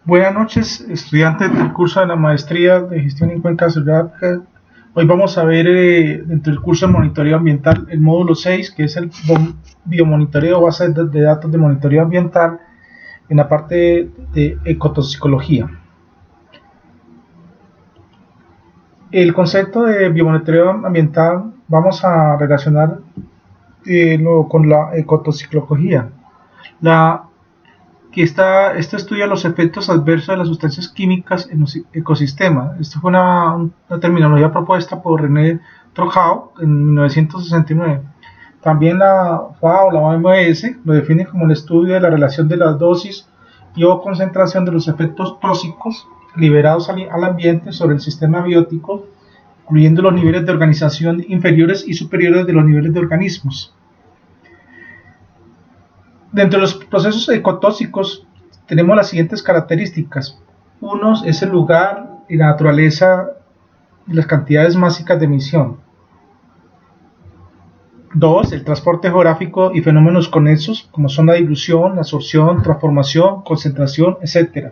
Buenas noches, estudiantes del curso de la maestría de gestión en cuencas hidrográficas. Hoy vamos a ver dentro del curso de monitoreo ambiental el módulo 6, que es el biomonitoreo, base de datos de monitoreo ambiental en la parte de ecotoxicología. El concepto de biomonitoreo ambiental vamos a relacionar con la ecotoxicología. Esto estudia los efectos adversos de las sustancias químicas en los ecosistemas. Esto fue una terminología propuesta por René Trojao en 1969. También la FAO, la OMS, lo define como el estudio de la relación de las dosis y o concentración de los efectos tóxicos liberados al ambiente sobre el sistema biótico, incluyendo los niveles de organización inferiores y superiores de los niveles de organismos. Dentro de los procesos ecotóxicos tenemos las siguientes características. Uno es el lugar y la naturaleza y las cantidades básicas de emisión. 2. El transporte geográfico y fenómenos conexos, como son la dilución, la absorción, transformación, concentración, etc.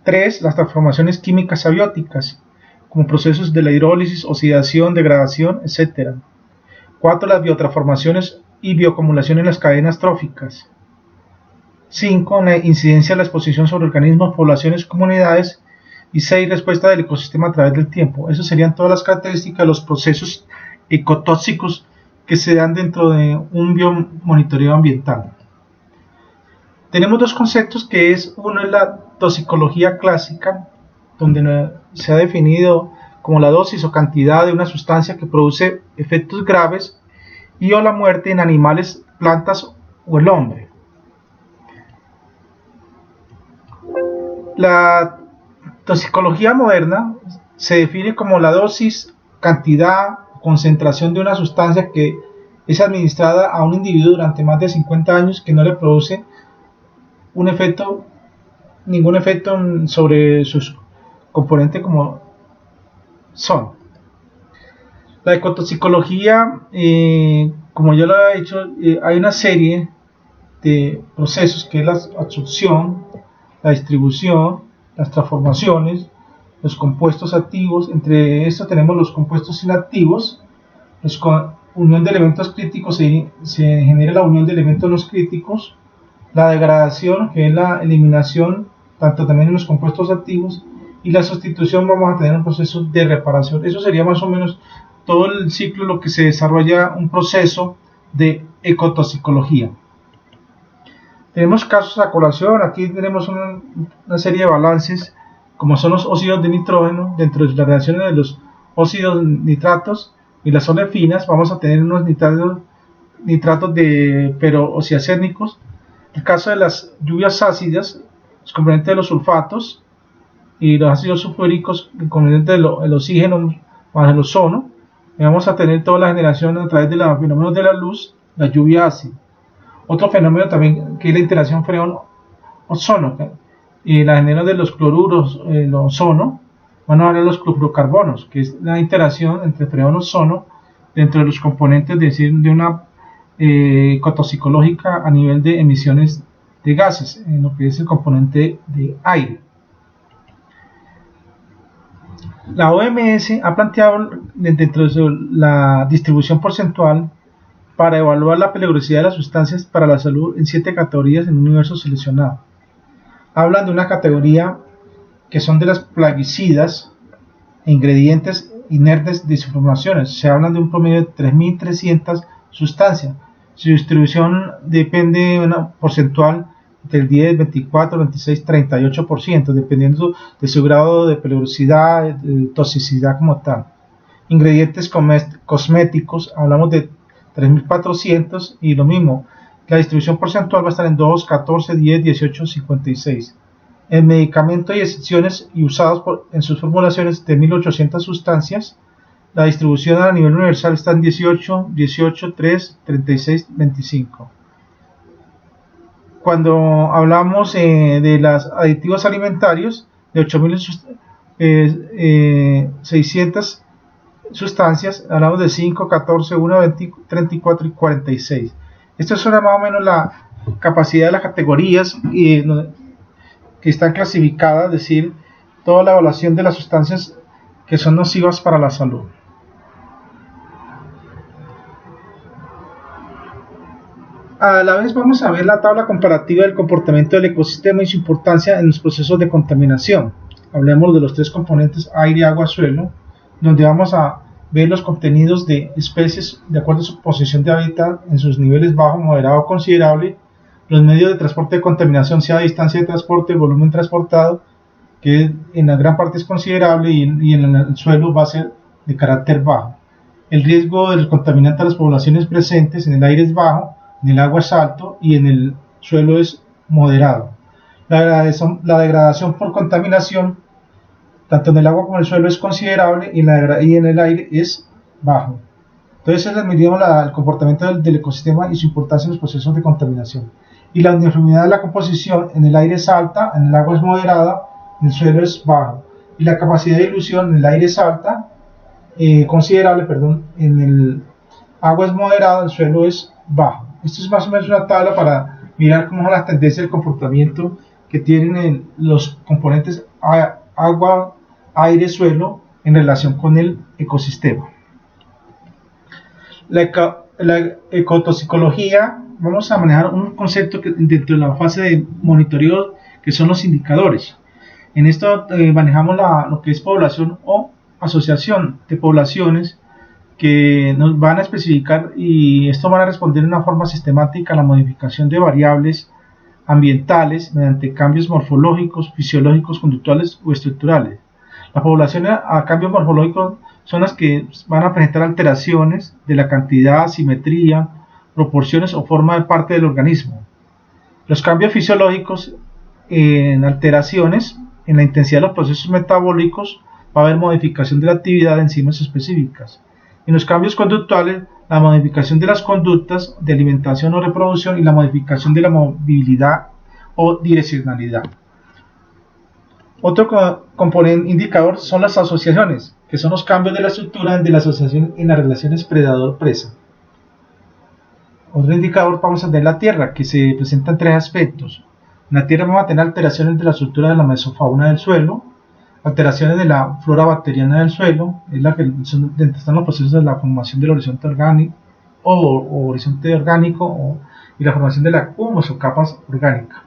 3. Las transformaciones químicas abióticas, como procesos de la hidrólisis, oxidación, degradación, etc. 4. Las biotransformaciones y bioacumulación en las cadenas tróficas. 5. La incidencia de la exposición sobre organismos, poblaciones, comunidades. Y 6. Respuesta del ecosistema a través del tiempo. Esas serían todas las características de los procesos ecotóxicos que se dan dentro de un biomonitoreo ambiental. Tenemos dos conceptos que es, uno es la toxicología clásica, donde se ha definido como la dosis o cantidad de una sustancia que produce efectos graves y o la muerte en animales, plantas o el hombre. La toxicología moderna se define como la dosis, cantidad, concentración de una sustancia que es administrada a un individuo durante más de 50 años que no le produce ningún efecto sobre sus componentes como son. La ecotoxicología, como ya lo he dicho, hay una serie de procesos que es la absorción, la distribución, las transformaciones, los compuestos activos. Entre estos tenemos los compuestos inactivos, unión de elementos críticos, se genera la unión de elementos no críticos, la degradación, que es la eliminación, tanto también en los compuestos activos, y la sustitución. Vamos a tener un proceso de reparación. Eso sería más o menos todo el ciclo, lo que se desarrolla un proceso de ecotoxicología. Tenemos casos a colación. Aquí tenemos una serie de balances, como son los óxidos de nitrógeno. Dentro de las reacciones de los óxidos nitratos y las olefinas, vamos a tener unos nitratos de peroxiacénicos. El caso de las lluvias ácidas, los componentes de los sulfatos y los ácidos sulfúricos, el componente del oxígeno más el ozono. Y vamos a tener toda la generación a través de los fenómenos de la luz, la lluvia ácida. Otro fenómeno también que es la interacción freón-ozono, y la generación de los cloruros, el ozono. Van a hablar de los clorofluorocarbonos, que es la interacción entre freón-ozono dentro de los componentes de una ecotoxicológica a nivel de emisiones de gases, en lo que es el componente de aire. La OMS ha planteado dentro de la distribución porcentual para evaluar la peligrosidad de las sustancias para la salud en 7 categorías en un universo seleccionado. Hablan de una categoría que son de las plaguicidas e ingredientes inertes de transformaciones. Se hablan de un promedio de 3.300 sustancias. Su distribución depende de una porcentual del 10, 24, 26, 38%, dependiendo de su grado de peligrosidad, de toxicidad como tal. Ingredientes cosméticos, hablamos de 3.400, y lo mismo, la distribución porcentual va a estar en 2, 14, 10, 18, 56. En medicamentos y excepciones y usados en sus formulaciones de 1.800 sustancias, la distribución a nivel universal está en 18, 18, 3, 36, 25. Cuando hablamos de los aditivos alimentarios, de 8.600 sustancias, hablamos de 5, 14, 1, 20, 34 y 46. Esto es más o menos la capacidad de las categorías que están clasificadas, es decir, toda la evaluación de las sustancias que son nocivas para la salud. A la vez vamos a ver la tabla comparativa del comportamiento del ecosistema y su importancia en los procesos de contaminación. Hablemos de los tres componentes aire, agua, suelo, donde vamos a ver los contenidos de especies de acuerdo a su posición de hábitat en sus niveles bajo, moderado o considerable, los medios de transporte de contaminación, sea distancia de transporte, volumen transportado, que en la gran parte es considerable, y en el suelo va a ser de carácter bajo. El riesgo del contaminante a las poblaciones presentes en el aire es bajo, en el agua es alto y en el suelo es moderado. La degradación por contaminación, tanto en el agua como en el suelo, es considerable, y en el aire es bajo. Entonces, medimos el comportamiento del ecosistema y su importancia en los procesos de contaminación. Y la uniformidad de la composición: en el aire es alta, en el agua es moderada, en el suelo es bajo. Y la capacidad de dilución: en el aire es alta, considerable, en el agua es moderada, en el suelo es bajo. Esto es más o menos una tabla para mirar cómo es la tendencia del comportamiento que tienen los componentes agua, aire, suelo en relación con el ecosistema. La ecotoxicología, vamos a manejar un concepto que dentro de la fase de monitoreo, que son los indicadores. En esto manejamos lo que es población o asociación de poblaciones, que nos van a especificar, y esto van a responder de una forma sistemática a la modificación de variables ambientales mediante cambios morfológicos, fisiológicos, conductuales o estructurales. La población a cambios morfológicos son las que van a presentar alteraciones de la cantidad, simetría, proporciones o forma de parte del organismo. Los cambios fisiológicos, en alteraciones en la intensidad de los procesos metabólicos, va a haber modificación de la actividad de enzimas específicas. En los cambios conductuales, la modificación de las conductas de alimentación o reproducción, y la modificación de la movilidad o direccionalidad. Otro componente indicador son las asociaciones, que son los cambios de la estructura de la asociación en las relaciones predador-presa. Otro indicador vamos a tener la tierra, que se presenta en tres aspectos. En la tierra vamos a tener alteraciones de la estructura de la mesofauna del suelo, alteraciones de la flora bacteriana del suelo, es la que están los procesos de la formación del horizonte orgánico y la formación de la humus o capas orgánicas.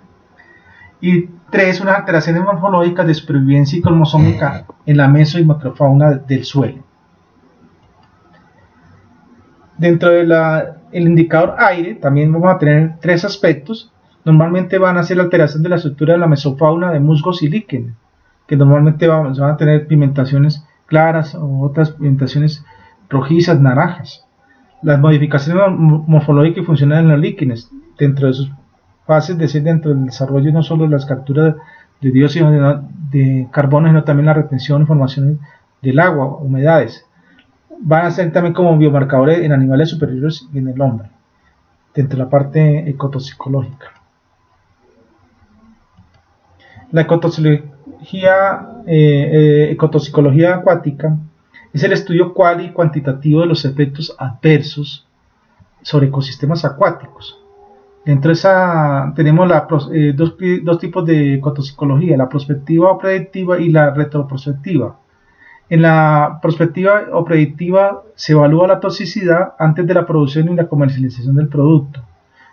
Y tres, unas alteraciones morfológicas de supervivencia y cromosómica en la meso y macrofauna del suelo. Dentro del indicador aire también vamos a tener tres aspectos. Normalmente van a ser la alteración de la estructura de la mesofauna de musgos y líquenes, que normalmente van a tener pigmentaciones claras o otras pigmentaciones rojizas, naranjas. Las modificaciones morfológicas y funcionales en los líquenes, dentro de sus fases de ser dentro del desarrollo, no solo las capturas de dióxido de carbono, sino también la retención y formación del agua, humedades. Van a ser también como biomarcadores en animales superiores y en el hombre, dentro de la parte ecotoxicológica. La ecotoxicología acuática es el estudio cual y cuantitativo de los efectos adversos sobre ecosistemas acuáticos. Dentro de esa tenemos dos tipos de ecotoxicología: la prospectiva o predictiva y la retroprospectiva. En la prospectiva o predictiva se evalúa la toxicidad antes de la producción y la comercialización del producto.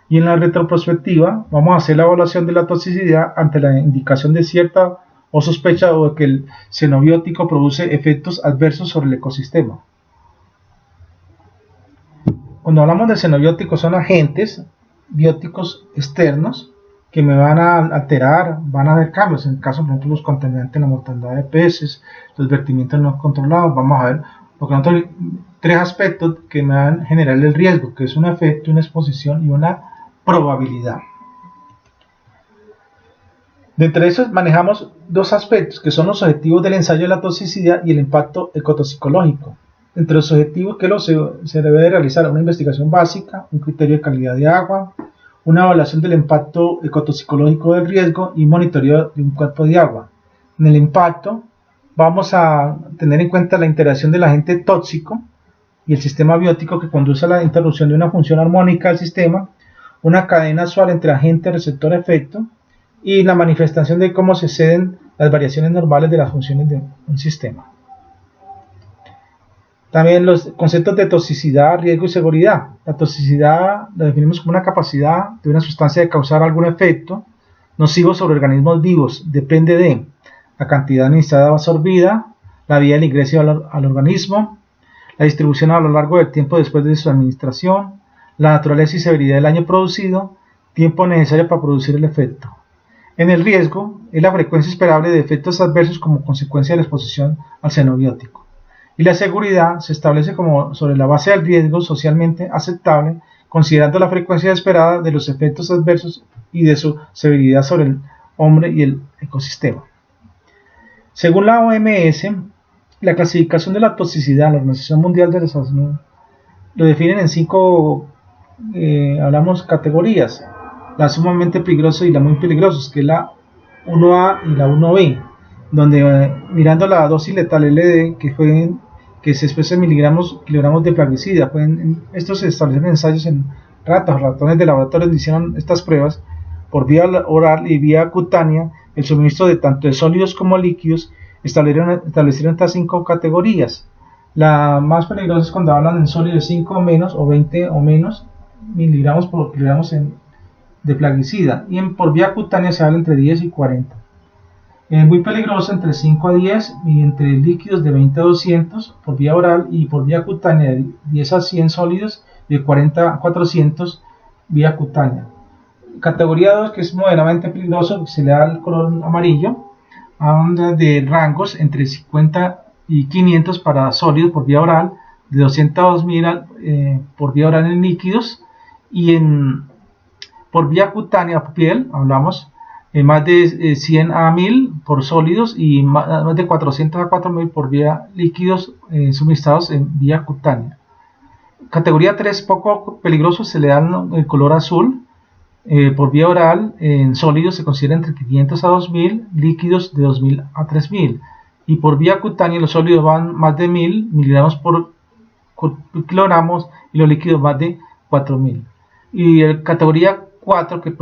Y en la retroprospectiva vamos a hacer la evaluación de la toxicidad ante la indicación de cierta o sospecha de que el xenobiótico produce efectos adversos sobre el ecosistema. Cuando hablamos de xenobióticos, son agentes bióticos externos que me van a alterar, van a haber cambios. En el caso, por ejemplo, los contaminantes en la mortandad de peces, los vertimientos no controlados. Vamos a ver, por lo tanto, tres aspectos que me van a generar el riesgo, que es un efecto, una exposición y una probabilidad. De entre esos manejamos dos aspectos, que son los objetivos del ensayo de la toxicidad y el impacto ecotoxicológico. Entre los objetivos que se debe de realizar una investigación básica, un criterio de calidad de agua, una evaluación del impacto ecotoxicológico del riesgo y monitoreo de un cuerpo de agua. En el impacto vamos a tener en cuenta la interacción del agente tóxico y el sistema biótico, que conduce a la interrupción de una función armónica del sistema, una cadena usual entre agente, receptor, efecto, y la manifestación de cómo se ceden las variaciones normales de las funciones de un sistema. También los conceptos de toxicidad, riesgo y seguridad. La toxicidad la definimos como una capacidad de una sustancia de causar algún efecto nocivo sobre organismos vivos. Depende de la cantidad administrada o absorbida, la vía del ingreso al organismo, la distribución a lo largo del tiempo después de su administración, la naturaleza y severidad del daño producido, tiempo necesario para producir el efecto. En el riesgo, es la frecuencia esperable de efectos adversos como consecuencia de la exposición al xenobiótico. Y la seguridad se establece como sobre la base del riesgo socialmente aceptable, considerando la frecuencia esperada de los efectos adversos y de su severidad sobre el hombre y el ecosistema. Según la OMS, la clasificación de la toxicidad, la Organización Mundial de la Salud, lo definen en 5 categorías: la sumamente peligrosa y la muy peligrosa, que es la 1A y la 1B, donde mirando la dosis letal LD, que se expresa en kilogramos de plaguicida, estos se establecen ensayos en ratones de laboratorio donde hicieron estas pruebas por vía oral y vía cutánea, el suministro de tanto de sólidos como líquidos. Establecieron estas 5 categorías. La más peligrosa es cuando hablan en sólidos 5 o menos o 20 o menos miligramos por kilogramos de plaguicida, y por vía cutánea se habla entre 10 y 40. Muy peligroso entre 5 a 10 y entre líquidos de 20 a 200 por vía oral, y por vía cutánea de 10 a 100 sólidos y de 40 a 400 vía cutánea. Categoría 2, que es moderadamente peligroso, que se le da el color amarillo, habla de rangos entre 50 y 500 para sólidos por vía oral, de 200 a 2000 por vía oral en líquidos, y por vía cutánea piel hablamos más de 100 a 1000 por sólidos y más de 400 a 4000 por vía líquidos suministrados en vía cutánea. Categoría 3, poco peligroso, se le da el color azul. Por vía oral en sólidos se considera entre 500 a 2000, líquidos de 2000 a 3000, y por vía cutánea los sólidos van más de 1000 miligramos por kilogramos y los líquidos más de 4000. Y categoría 4, que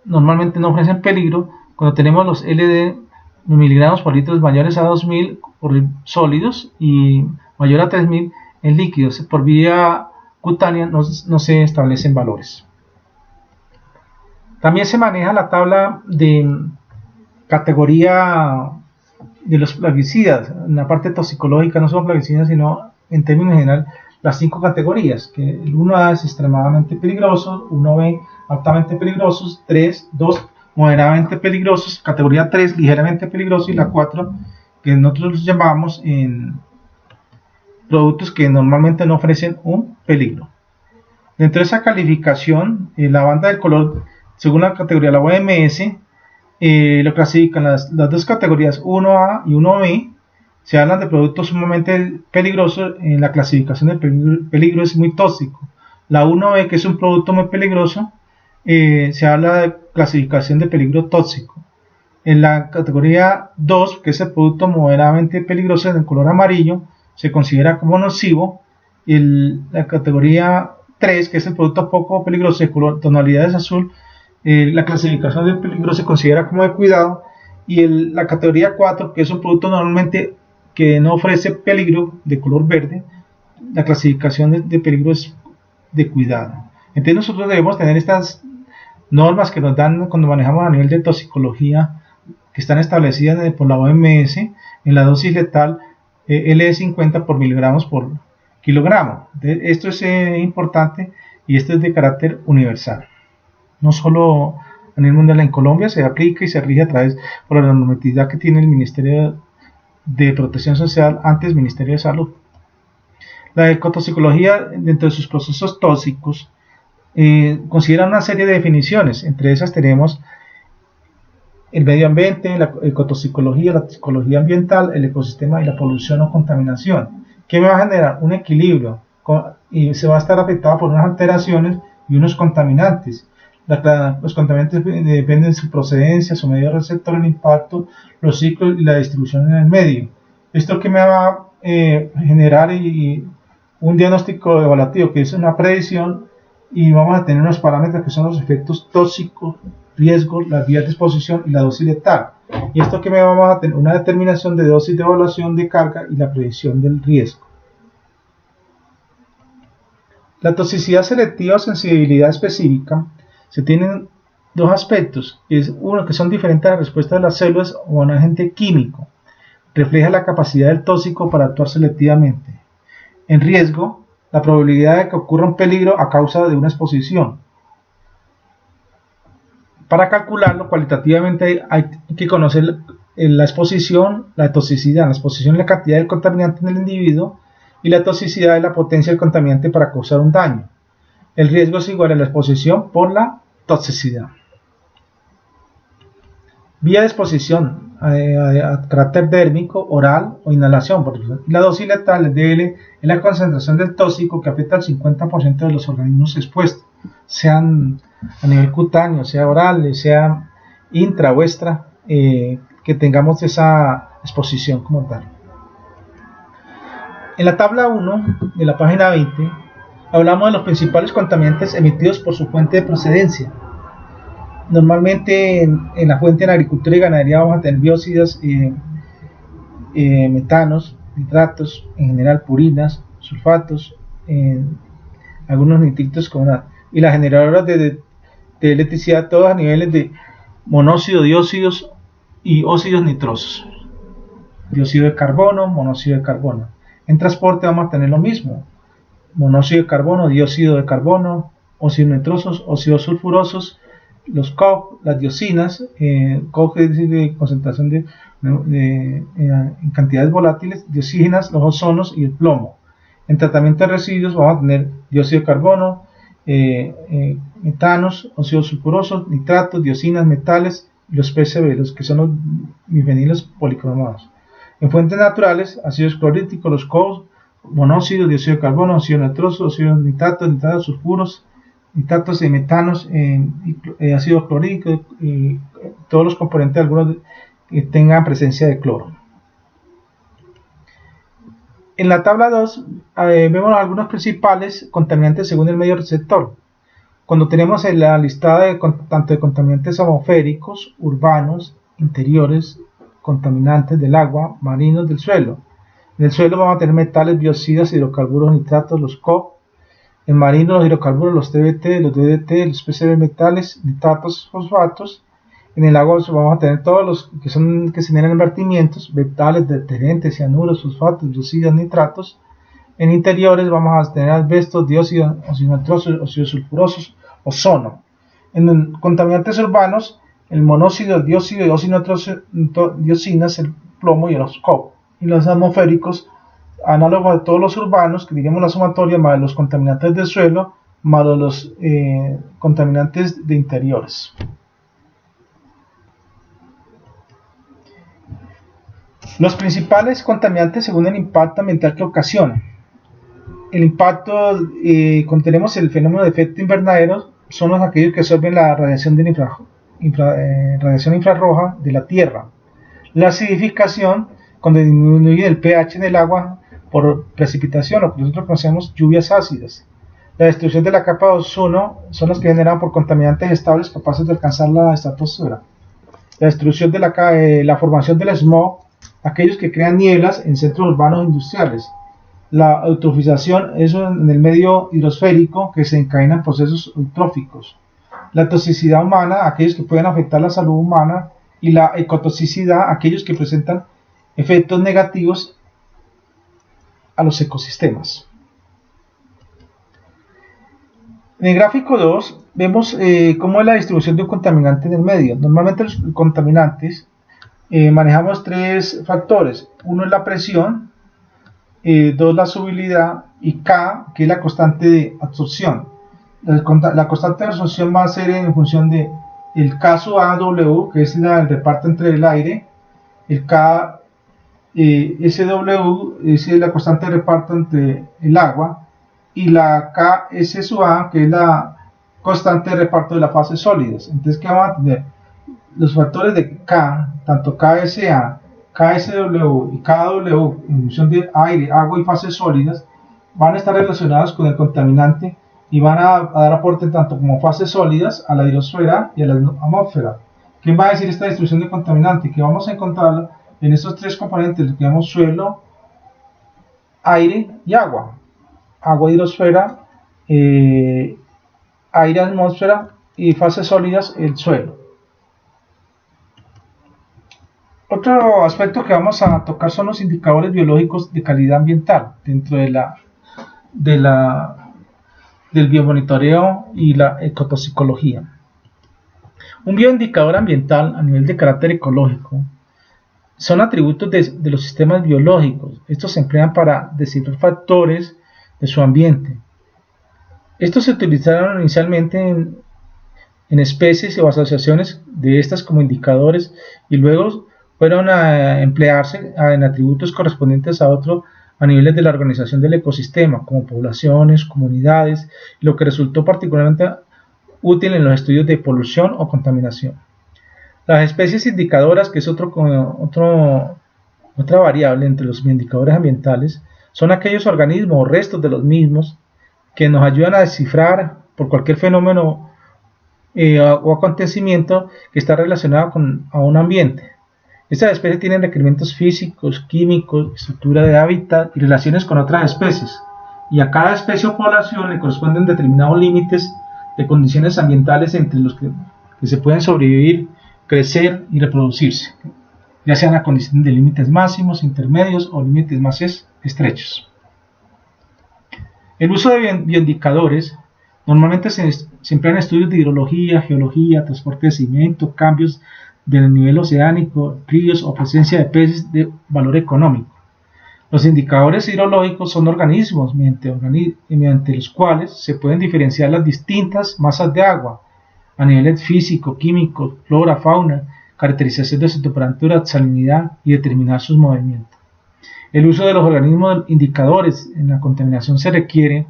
normalmente no ofrecen peligro, cuando tenemos los LD miligramos por litros mayores a 2000 por sólidos y mayor a 3000 en líquidos. Por vía cutánea no se establecen valores. También se maneja la tabla de categoría de los plaguicidas. En la parte toxicológica no son plaguicidas, sino en términos general las 5 categorías, que el 1A es extremadamente peligroso, 1B altamente peligrosos, 2 moderadamente peligrosos, categoría 3 ligeramente peligrosos, y la 4 que nosotros los llamamos en productos que normalmente no ofrecen un peligro. Dentro de esa calificación, la banda del color, según la categoría de la OMS, lo clasifican las 2 categorías 1A y 1B. Se hablan de productos sumamente peligrosos. En la clasificación de peligro es muy tóxico. La 1B, que es un producto muy peligroso, se habla de clasificación de peligro tóxico. En la categoría 2, que es el producto moderadamente peligroso en el color amarillo, se considera como nocivo. Y la categoría 3, que es el producto poco peligroso de color tonalidades azul, la clasificación de peligro se considera como de cuidado. Y la categoría 4, que es un producto normalmente que no ofrece peligro, de color verde, la clasificación de peligro es de cuidado. Entonces nosotros debemos tener estas normas que nos dan cuando manejamos a nivel de toxicología, que están establecidas por la OMS en la dosis letal L50 por miligramos por kilogramo. Entonces, esto es importante, y esto es de carácter universal. No solo a nivel mundial, en Colombia se aplica y se rige a través por la normatividad que tiene el Ministerio de Protección Social, antes Ministerio de Salud. La ecotoxicología, dentro de sus procesos tóxicos, considera una serie de definiciones. Entre esas tenemos el medio ambiente, la ecotoxicología, la toxicología ambiental, el ecosistema y la polución o contaminación, que me va a generar un equilibrio y se va a estar afectada por unas alteraciones y unos contaminantes. Los contaminantes dependen de su procedencia, su medio receptor, el impacto, los ciclos y la distribución en el medio. Esto que me va a generar un diagnóstico evaluativo, que es una predicción, y vamos a tener unos parámetros que son los efectos tóxicos riesgo, las vías de exposición y la dosis letal. Y esto que me vamos a tener una determinación de dosis de evaluación de carga y la predicción del riesgo. La toxicidad selectiva o sensibilidad específica se tienen dos aspectos. Es uno, que son diferentes a la respuesta de las células o a un agente químico. Refleja la capacidad del tóxico para actuar selectivamente. En riesgo, la probabilidad de que ocurra un peligro a causa de una exposición. Para calcularlo cualitativamente hay que conocer la exposición, la toxicidad. La exposición es la cantidad del contaminante en el individuo y la toxicidad es la potencia del contaminante para causar un daño. El riesgo es igual a la exposición por la toxicidad. Vía de exposición a carácter dérmico, oral o inhalación. Por ejemplo. La dosis letal, el DL, es la concentración del tóxico que afecta al 50% de los organismos expuestos, sean a nivel cutáneo, sea oral, sea intra o extra, que tengamos esa exposición como tal. En la tabla 1 de la página 20 hablamos de los principales contaminantes emitidos por su fuente de procedencia. Normalmente en la fuente en agricultura y ganadería vamos a tener biocidas, metanos, nitratos, en general purinas, sulfatos, algunos nitritos y las generadoras de electricidad, todos a niveles de monóxido, dióxidos y óxidos nitrosos. Dióxido de carbono, monóxido de carbono. En transporte vamos a tener lo mismo: monóxido de carbono, dióxido de carbono, óxidos nitrosos, óxidos sulfurosos, los COP, las diocinas, COP es decir, de concentración en cantidades volátiles, diocinas, los ozonos y el plomo. En tratamiento de residuos vamos a tener dióxido de carbono, metanos, óxidos sulfurosos, nitratos, diocinas, metales y los PCB, los que son los bifenilos policromados. En fuentes naturales, ácidos clorhídricos, los COP, monóxido, dióxido de carbono, óxido nitroso, óxidos nitratos, sulfuros, nitratos y metanos, ácido clorhídrico, todos los componentes, algunos que tengan presencia de cloro. En la tabla 2 vemos algunos principales contaminantes según el medio receptor. Cuando tenemos la listada tanto de contaminantes atmosféricos, urbanos, interiores, contaminantes del agua, marinos, del suelo. En el suelo vamos a tener metales, biocidas, hidrocarburos, nitratos, los COP. En marino, los hidrocarburos, los TBT, los DDT, los PCB, metales, nitratos, fosfatos. En el agua vamos a tener todos los que se generan en vertimientos, metales, detergentes, cianuros, fosfatos, biocidas, nitratos. En interiores vamos a tener asbestos, dióxido, óxidos nitrosos, óxidos sulfurosos, ozono. En contaminantes urbanos, el monóxido, el dióxido y óxidos nitrosos, diocinas, el plomo y los COP. Y los atmosféricos, análogos de todos los urbanos, que diríamos la sumatoria más los contaminantes del suelo, más los contaminantes de interiores. Los principales contaminantes según el impacto ambiental que ocasionan. El impacto, cuando tenemos el fenómeno de efecto invernadero, son aquellos que absorben la radiación, radiación infrarroja de la Tierra. La acidificación, cuando disminuye el pH del agua por precipitación, lo que nosotros conocemos lluvias ácidas. La destrucción de la capa de ozono son las que generan por contaminantes estables capaces de alcanzar la estratosfera. La destrucción de la formación del smog, aquellos que crean nieblas en centros urbanos e industriales. La eutrofización, eso en el medio hidrosférico, que se encadenan procesos eutróficos. La toxicidad humana, aquellos que pueden afectar la salud humana. Y la ecotoxicidad, aquellos que presentan efectos negativos a los ecosistemas. En el gráfico 2 vemos cómo es la distribución de un contaminante en el medio. Normalmente los contaminantes manejamos tres factores. Uno es la presión, dos la solubilidad y K, que es la constante de absorción. La constante de absorción va a ser en función de el K sub AW, que es el reparto entre el aire, el K SW es la constante de reparto entre el agua, y la KS sub A, que es la constante de reparto de las fases sólidas. Entonces, ¿qué vamos a tener? Los factores de K, tanto KSA, KSW y KW, en función de aire, agua y fases sólidas, van a estar relacionados con el contaminante y van a dar aporte tanto como fases sólidas a la hidrosfera y a la atmósfera. ¿Quién va a decir esta distribución de contaminante? Que vamos a encontrarla en estos tres componentes, que llamamos suelo, aire y agua. Agua, hidrosfera, aire, atmósfera, y fases sólidas, el suelo. Otro aspecto que vamos a tocar son los indicadores biológicos de calidad ambiental dentro del biomonitoreo y la ecotoxicología. Un bioindicador ambiental a nivel de carácter ecológico son atributos de los sistemas biológicos. Estos se emplean para descifrar factores de su ambiente. Estos se utilizaron inicialmente en especies o asociaciones de estas como indicadores y luego fueron a emplearse en atributos correspondientes a niveles de la organización del ecosistema, como poblaciones, comunidades, lo que resultó particularmente útil en los estudios de polución o contaminación. Las especies indicadoras, que es otra variable entre los indicadores ambientales, son aquellos organismos o restos de los mismos que nos ayudan a descifrar por cualquier fenómeno o acontecimiento que está relacionado a un ambiente. Estas especies tienen requerimientos físicos, químicos, estructura de hábitat y relaciones con otras especies, y a cada especie o población le corresponden determinados límites de condiciones ambientales entre los que se pueden sobrevivir, crecer y reproducirse, ya sean a condición de límites máximos, intermedios o límites más estrechos. El uso de bioindicadores normalmente se emplea en estudios de hidrología, geología, transporte de sedimento, cambios del nivel oceánico, ríos o presencia de peces de valor económico. Los indicadores hidrológicos son organismos mediante los cuales se pueden diferenciar las distintas masas de agua a niveles físico, químico, flora, fauna, caracterización de su temperatura, salinidad y determinar sus movimientos. El uso de los organismos indicadores en la contaminación se requiere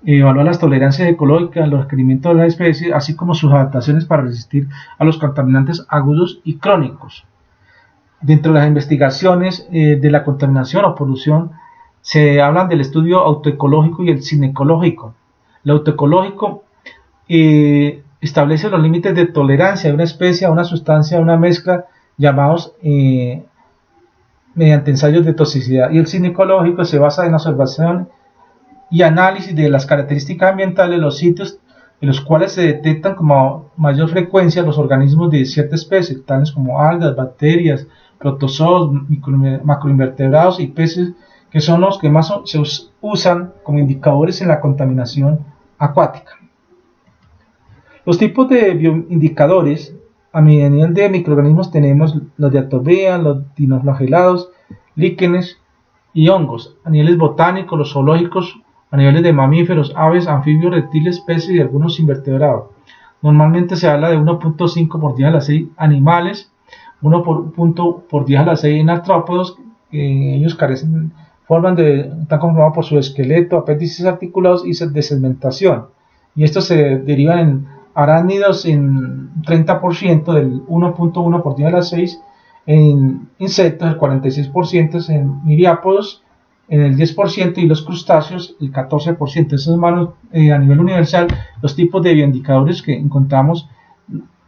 evaluar las tolerancias ecológicas, los requerimientos de la especie, así como sus adaptaciones para resistir a los contaminantes agudos y crónicos. Dentro de las investigaciones de la contaminación o polución se hablan del estudio autoecológico y el cinecológico. El autoecológico establece los límites de tolerancia de una especie a una sustancia, a una mezcla, llamados mediante ensayos de toxicidad, y el cinecológico se basa en la observación y análisis de las características ambientales de los sitios en los cuales se detectan con mayor frecuencia los organismos de cierta especie, tales como algas, bacterias, protozoos, macroinvertebrados y peces, que son los que más se usan como indicadores en la contaminación acuática. Los tipos de bioindicadores a nivel de microorganismos tenemos los diatomeas, los dinoflagelados, líquenes y hongos. A niveles botánicos, los zoológicos, a niveles de mamíferos, aves, anfibios, reptiles, peces y algunos invertebrados. Normalmente se habla de 1.5 por 10 a la 6 animales, 1 por 10 a la 6 en artrópodos. Ellos están conformados por su esqueleto, apéndices articulados y de segmentación. Y estos se derivan en arácnidos en 30%, del 1.1 por 10 a la 6, en insectos el 46%, en miriápodos en el 10% y los crustáceos el 14%. Esos son a nivel universal los tipos de bioindicadores que encontramos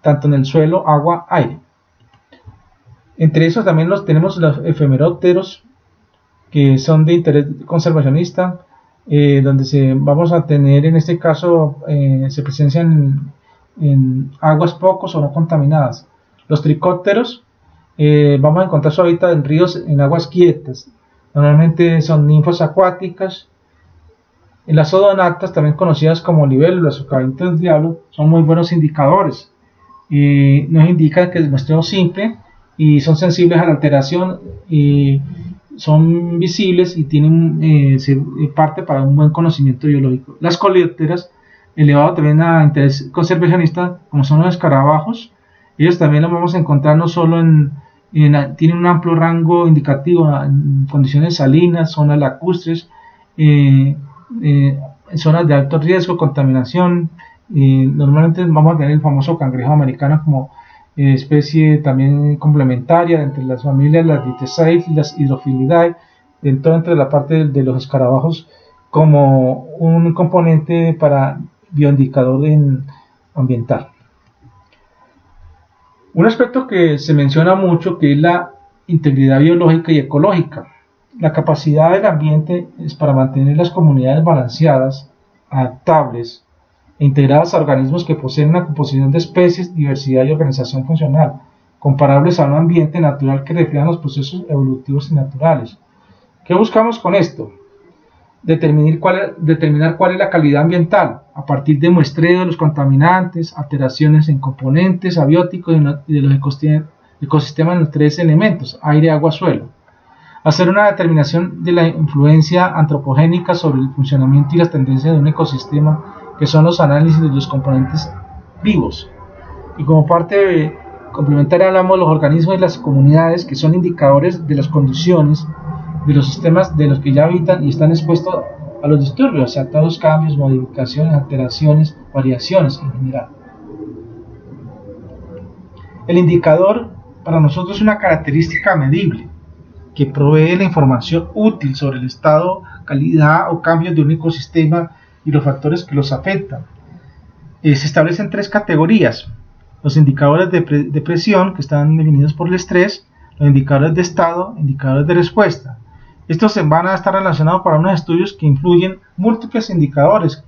tanto en el suelo, agua, aire. Entre esos también tenemos los efemerópteros, que son de interés conservacionista, donde vamos a tener en este caso se presencian en aguas pocos o no contaminadas. Los tricópteros vamos a encontrar su hábitat en ríos en aguas quietas, normalmente son ninfas acuáticas. En las odonatas, también conocidas como libélulas o caballitos del diablo, son muy buenos indicadores y nos indican que es muestreo simple y son sensibles a la alteración y son visibles y tienen parte para un buen conocimiento biológico. Las coleópteras, elevado también a interés conservacionista, como son los escarabajos, ellos también los vamos a encontrar no solo tienen un amplio rango indicativo en condiciones salinas, zonas lacustres, en zonas de alto riesgo, contaminación. Normalmente vamos a tener el famoso cangrejo americano como especie también complementaria entre las familias, las Ditheceidae y las Hydrophilidae, dentro entre la parte de los escarabajos como un componente para bioindicador ambiental. Un aspecto que se menciona mucho, que es la integridad biológica y ecológica. La capacidad del ambiente es para mantener las comunidades balanceadas, adaptables e integradas a organismos que poseen una composición de especies, diversidad y organización funcional, comparables a un ambiente natural que reflejan los procesos evolutivos y naturales. ¿Qué buscamos con esto? Determinar cuál es la calidad ambiental a partir de muestreo de los contaminantes, alteraciones en componentes abióticos y de los ecosistemas de los tres elementos, aire, agua, suelo. Hacer una determinación de la influencia antropogénica sobre el funcionamiento y las tendencias de un ecosistema, que son los análisis de los componentes vivos. Y como parte complementaria hablamos de los organismos y las comunidades, que son indicadores de las condiciones de los sistemas de los que ya habitan y están expuestos a los disturbios, o sea, todos los cambios, modificaciones, alteraciones, variaciones en general. El indicador para nosotros es una característica medible que provee la información útil sobre el estado, calidad o cambios de un ecosistema y los factores que los afectan. Se establecen tres categorías: los indicadores de presión, que están definidos por el estrés, los indicadores de estado, indicadores de respuesta. Estos van a estar relacionados para unos estudios que incluyen múltiples indicadores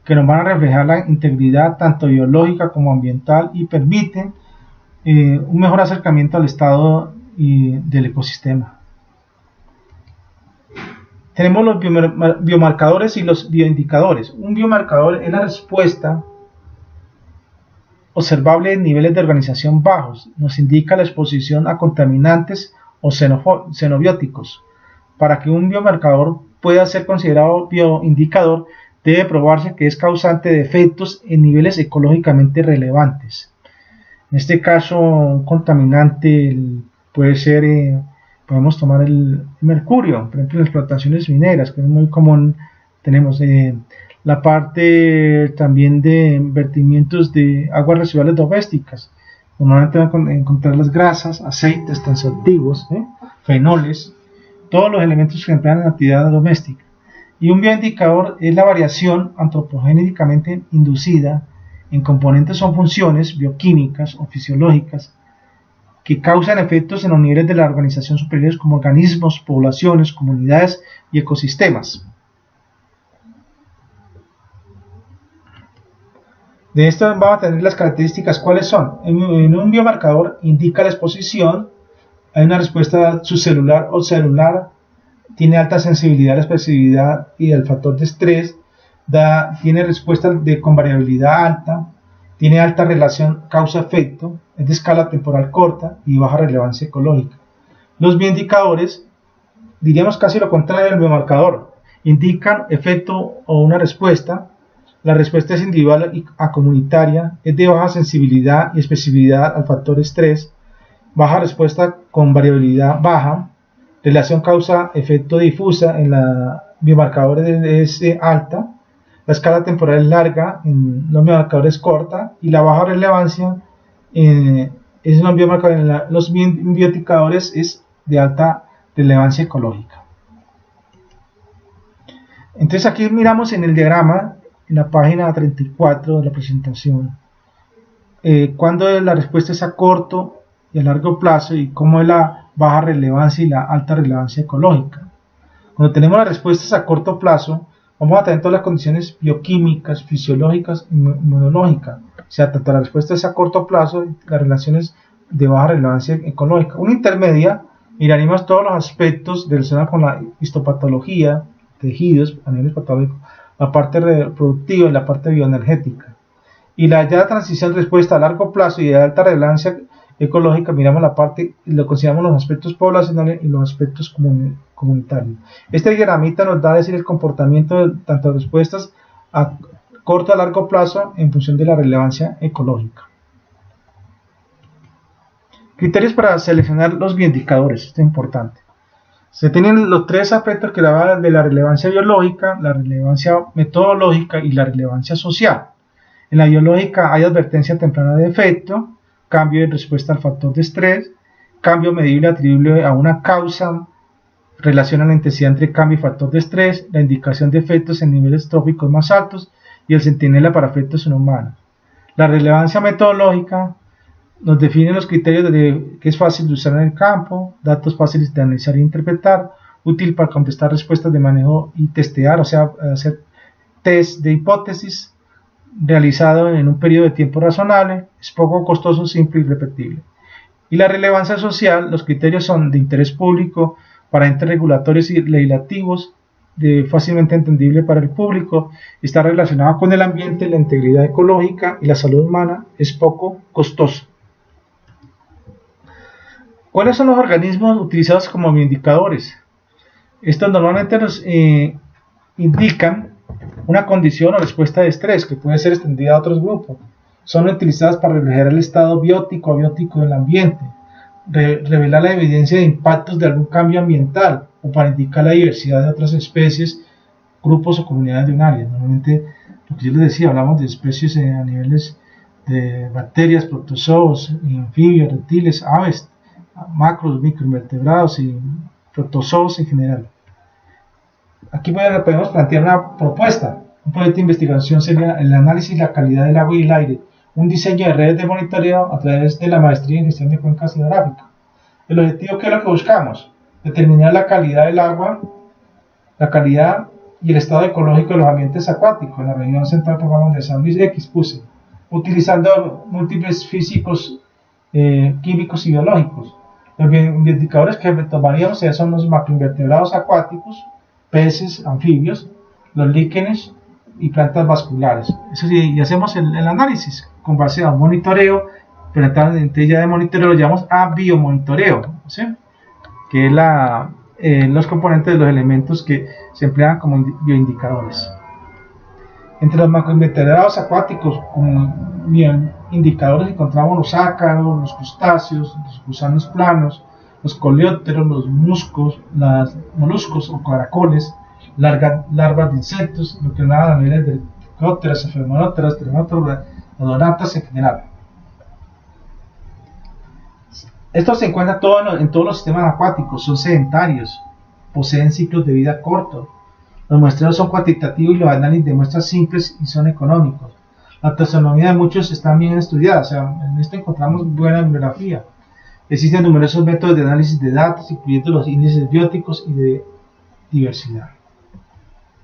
que nos van a reflejar la integridad tanto biológica como ambiental y permiten un mejor acercamiento al estado del ecosistema. Tenemos los biomarcadores y los bioindicadores. Un biomarcador es la respuesta observable en niveles de organización bajos. Nos indica la exposición a contaminantes o xenobióticos. Para que un biomarcador pueda ser considerado bioindicador, debe probarse que es causante de efectos en niveles ecológicamente relevantes. En este caso, un contaminante puede ser, podemos tomar el mercurio, por ejemplo en explotaciones mineras, que es muy común. Tenemos la parte también de vertimientos de aguas residuales domésticas. Normalmente van a encontrar las grasas, aceites, tensioactivos, fenoles, todos los elementos que se emplean en la actividad doméstica. Y un bioindicador es la variación antropogénicamente inducida en componentes o funciones bioquímicas o fisiológicas que causan efectos en los niveles de la organización superiores como organismos, poblaciones, comunidades y ecosistemas. De esto vamos a tener las características. ¿Cuáles son? En un biomarcador indica la exposición, hay una respuesta subcelular o celular, tiene alta sensibilidad a la expresividad y al factor de estrés, tiene respuesta con variabilidad alta, tiene alta relación causa-efecto, es de escala temporal corta y baja relevancia ecológica. Los bioindicadores, diríamos casi lo contrario del biomarcador, indican efecto o una respuesta. La respuesta es individual y comunitaria, es de baja sensibilidad y especificidad al factor estrés, baja respuesta con variabilidad baja, relación causa-efecto difusa en la biomarcadores es alta, la escala temporal es larga, en los biomarcadores corta, y la baja relevancia es en los bioindicadores es de alta relevancia ecológica. Entonces aquí miramos en el diagrama, en la página 34 de la presentación, cuando la respuesta es a corto y a largo plazo y cómo es la baja relevancia y la alta relevancia ecológica. Cuando tenemos las respuestas a corto plazo, vamos a tener todas las condiciones bioquímicas, fisiológicas y inmunológicas, o sea, tanto las respuestas a corto plazo y las relaciones de baja relevancia ecológica. Una intermedia, miraremos todos los aspectos relacionados con la histopatología, tejidos a nivel patológico, la parte reproductiva y la parte bioenergética. Y la ya transición respuesta a largo plazo y de alta relevancia ecológica, miramos la parte, lo consideramos los aspectos poblacionales y los aspectos comunitarios. Este diagramita nos da a decir el comportamiento de tantas respuestas a corto a largo plazo en función de la relevancia ecológica. Criterios para seleccionar los bioindicadores, esto es importante. Se tienen los tres aspectos que hablan de la relevancia biológica, la relevancia metodológica y la relevancia social. En la biológica hay advertencia temprana de efecto, cambio en respuesta al factor de estrés, cambio medible atribuible a una causa relaciona la intensidad entre cambio y factor de estrés, la indicación de efectos en niveles tróficos más altos y el centinela para efectos en humanos. La relevancia metodológica nos define los criterios de que es fácil de usar en el campo, datos fáciles de analizar e interpretar, útil para contestar respuestas de manejo y testear, o sea, hacer test de hipótesis, realizado en un periodo de tiempo razonable, es poco costoso, simple y repetible. Y la relevancia social, los criterios son de interés público para entes regulatorios y legislativos, fácilmente entendible para el público, está relacionado con el ambiente, la integridad ecológica y la salud humana, es poco costoso. ¿Cuáles son los organismos utilizados como bioindicadores? Estos normalmente nos indican una condición o respuesta de estrés que puede ser extendida a otros grupos. Son utilizadas para reflejar el estado biótico o abiótico del ambiente, revelar la evidencia de impactos de algún cambio ambiental o para indicar la diversidad de otras especies, grupos o comunidades de un área. Normalmente, lo que yo les decía, hablamos de especies a niveles de bacterias, protozoos, anfibios, reptiles, aves, macros, microinvertebrados y protozoos en general. Aquí podemos plantear una propuesta. Un proyecto de investigación sería el análisis de la calidad del agua y el aire, un diseño de redes de monitoreo a través de la maestría en gestión de cuencas hidrográficas. El objetivo, ¿qué es lo que buscamos? Determinar la calidad del agua, la calidad y el estado ecológico de los ambientes acuáticos en la región central, programa de San Luis X, puse, utilizando múltiples físicos, químicos y biológicos. Los indicadores que tomaríamos son los macroinvertebrados acuáticos, peces, anfibios, los líquenes y plantas vasculares. Eso sí, y hacemos el análisis con base a un monitoreo, pero entonces ya de monitoreo lo llamamos a biomonitoreo, ¿sí? Que es los componentes de los elementos que se emplean como bioindicadores. Entre los macroinvertebrados acuáticos, como indicadores, encontramos los ácaros, los crustáceos, los gusanos planos, los coleópteros, los moluscos o caracoles, larvas de insectos, lo que nada a niveles de Trichópteras, Ephemerópteras, Pteronópteras, Odonata en general. Esto se encuentra en todos los sistemas acuáticos, son sedentarios, poseen ciclos de vida cortos. Los muestreos son cuantitativos y los análisis de muestras simples y son económicos. La taxonomía de muchos está bien estudiada, o sea, en esto encontramos buena bibliografía. Existen numerosos métodos de análisis de datos, incluyendo los índices bióticos y de diversidad.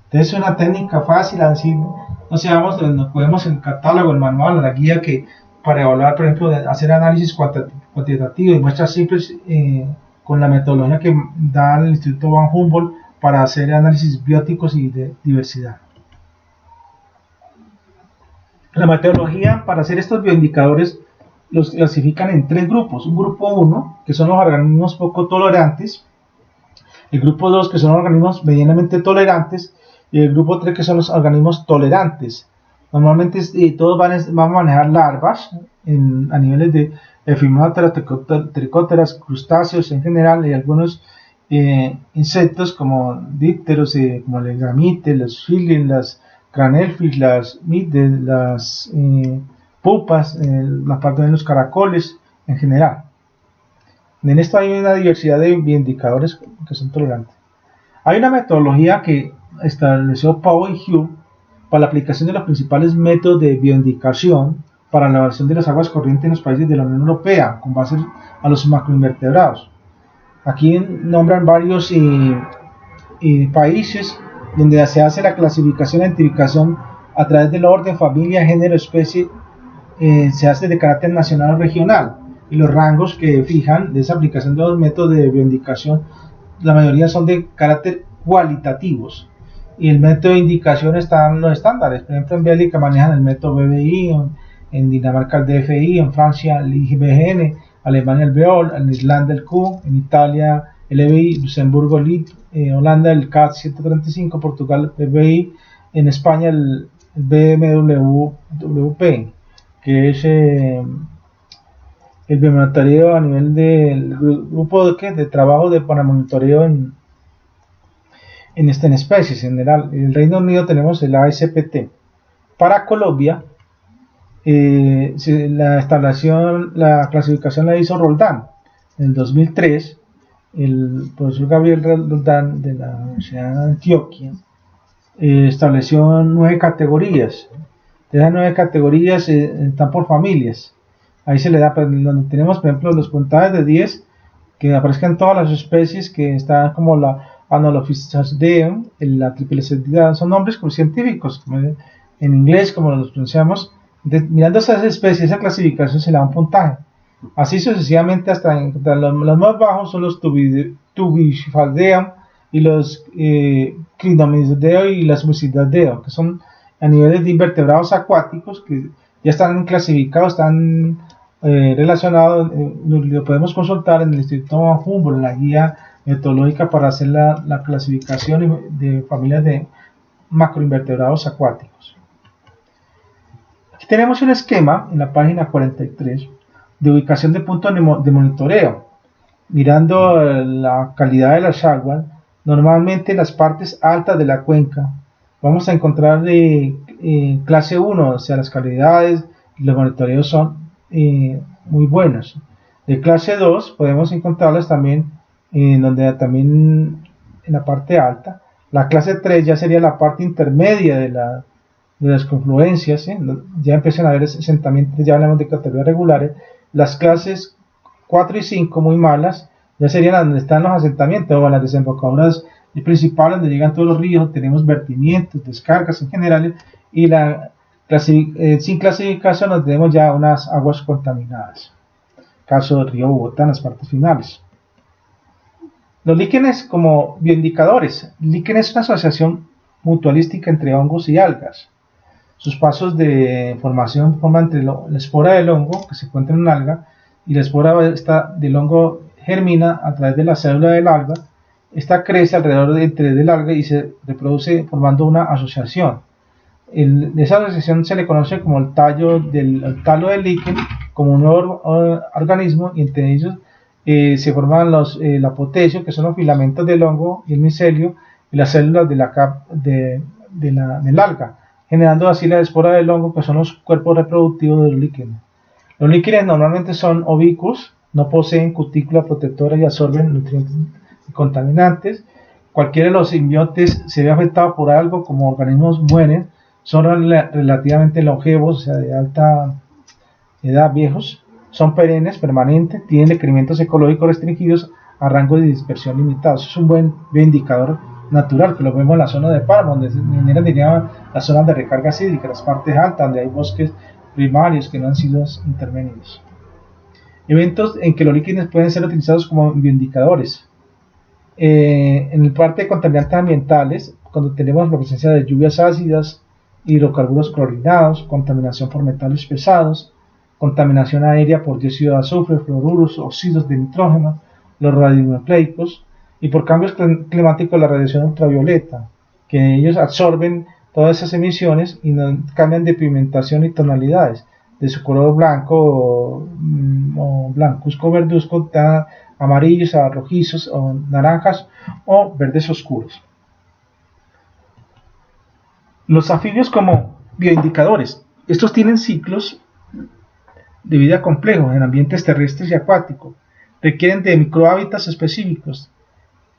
Entonces es una técnica fácil, así, no sé, nos podemos en el catálogo, el manual, la guía que para evaluar, por ejemplo, hacer análisis cuantitativo y muestras simples con la metodología que da el Instituto Van Humboldt para hacer análisis bióticos y de diversidad. La metodología para hacer estos bioindicadores los clasifican en tres grupos. Un grupo 1, que son los organismos poco tolerantes, el grupo 2, que son los organismos medianamente tolerantes, y el grupo 3, que son los organismos tolerantes. Normalmente todos van a manejar larvas a niveles de Ephemerópteras, Trichópteras, crustáceos en general, y algunos insectos como dípteros, como los gramites, los filios, las cranelfis, las mites, las pupas, la parte de los caracoles en general. En esto hay una diversidad de bioindicadores que son tolerantes. Hay una metodología que estableció Powell y Hugh para la aplicación de los principales métodos de bioindicación para la evaluación de las aguas corrientes en los países de la Unión Europea con base a los macroinvertebrados. Aquí nombran varios países donde se hace la clasificación e identificación a través del orden, familia, género, especie, se hace de carácter nacional o regional, y los rangos que fijan de esa aplicación de los métodos de bioindicación, la mayoría son de carácter cualitativos, y el método de indicación están los estándares. Por ejemplo, en Bélgica manejan el método BBI, en Dinamarca el DFI, en Francia el IBGN, Alemania el BEOL, en Islandia el Q, en Italia el EBI, Luxemburgo el IP, Holanda el CAT 135, Portugal el BBI, en España el BMWP, que es el biomonitoreo a nivel del grupo de trabajo para monitoreo en especies en general. En el Reino Unido tenemos el ASPT. Para Colombia, la clasificación la hizo Roldán en el 2003, el profesor Gabriel Roldán de la Universidad de Antioquia estableció 9 categorías. De esas 9 categorías están por familias. Ahí se le da, donde tenemos por ejemplo los puntajes de 10, que aparezcan todas las especies, que están como la Anophysaceae, la Triplexidae, son nombres como científicos, como en inglés, como los pronunciamos. Mirando esas especies, esa clasificación se le da un puntaje. Así sucesivamente hasta los más bajos son los Tubicidae y los Clinomysidae y las Mucidae, que son a niveles de invertebrados acuáticos que ya están clasificados, están relacionados, lo podemos consultar en el Instituto Humboldt, en la guía metodológica para hacer la clasificación de familias de macroinvertebrados acuáticos. Aquí tenemos un esquema en la página 43 de ubicación de puntos de monitoreo. Mirando la calidad de las aguas, normalmente en las partes altas de la cuenca vamos a encontrar clase 1, o sea, las calidades y los monitoreos son muy buenos. De clase 2 podemos encontrarlas también en la parte alta. La clase 3 ya sería la parte intermedia de las confluencias, ya empiezan a haber asentamientos, ya hablamos de categorías regulares. Las clases 4 y 5 muy malas, ya serían donde están los asentamientos o las desembocaduras principales donde llegan todos los ríos, tenemos vertimientos, descargas en general, y sin clasificación nos tenemos ya unas aguas contaminadas. Caso del río Bogotá en las partes finales. Los líquenes como bioindicadores. Líquen es una asociación mutualística entre hongos y algas. Sus pasos de formación forman entre la espora del hongo, que se encuentra en un alga, y la espora del hongo germina a través de la célula del alga. Esta crece alrededor del alga y se reproduce formando una asociación. Esa asociación se le conoce como el talo del líquen, como un nuevo organismo, y entre ellos se forman el apotecio, que son los filamentos del hongo, y el micelio, y las células del alga, generando así la espora del hongo, que son los cuerpos reproductivos de los líquenes. Los líquenes normalmente son oblicuos, no poseen cutícula protectora y absorben nutrientes y contaminantes. Cualquiera de los simbiontes se ve afectado por algo, como organismos mueren, son relativamente longevos, o sea, de alta edad, viejos, son perennes, permanentes, tienen requerimientos ecológicos restringidos a rangos de dispersión limitados. Eso es un buen indicador natural, que lo vemos en la zona de Páramo, donde se generan las zonas de recarga hídrica, las partes altas, donde hay bosques primarios que no han sido intervenidos. Eventos en que los líquenes pueden ser utilizados como bioindicadores. En la parte de contaminantes ambientales, cuando tenemos la presencia de lluvias ácidas, hidrocarburos clorinados, contaminación por metales pesados, contaminación aérea por dióxido de azufre, fluoruros, óxidos de nitrógeno, los radionucleicos, y por cambios climáticos la radiación ultravioleta, que ellos absorben todas esas emisiones y cambian de pigmentación y tonalidades, de su color blanco o blancuzco verduzco, amarillos a rojizos o naranjas o verdes oscuros. Los anfibios como bioindicadores. Estos tienen ciclos de vida complejos en ambientes terrestres y acuáticos. Requieren de microhábitats específicos.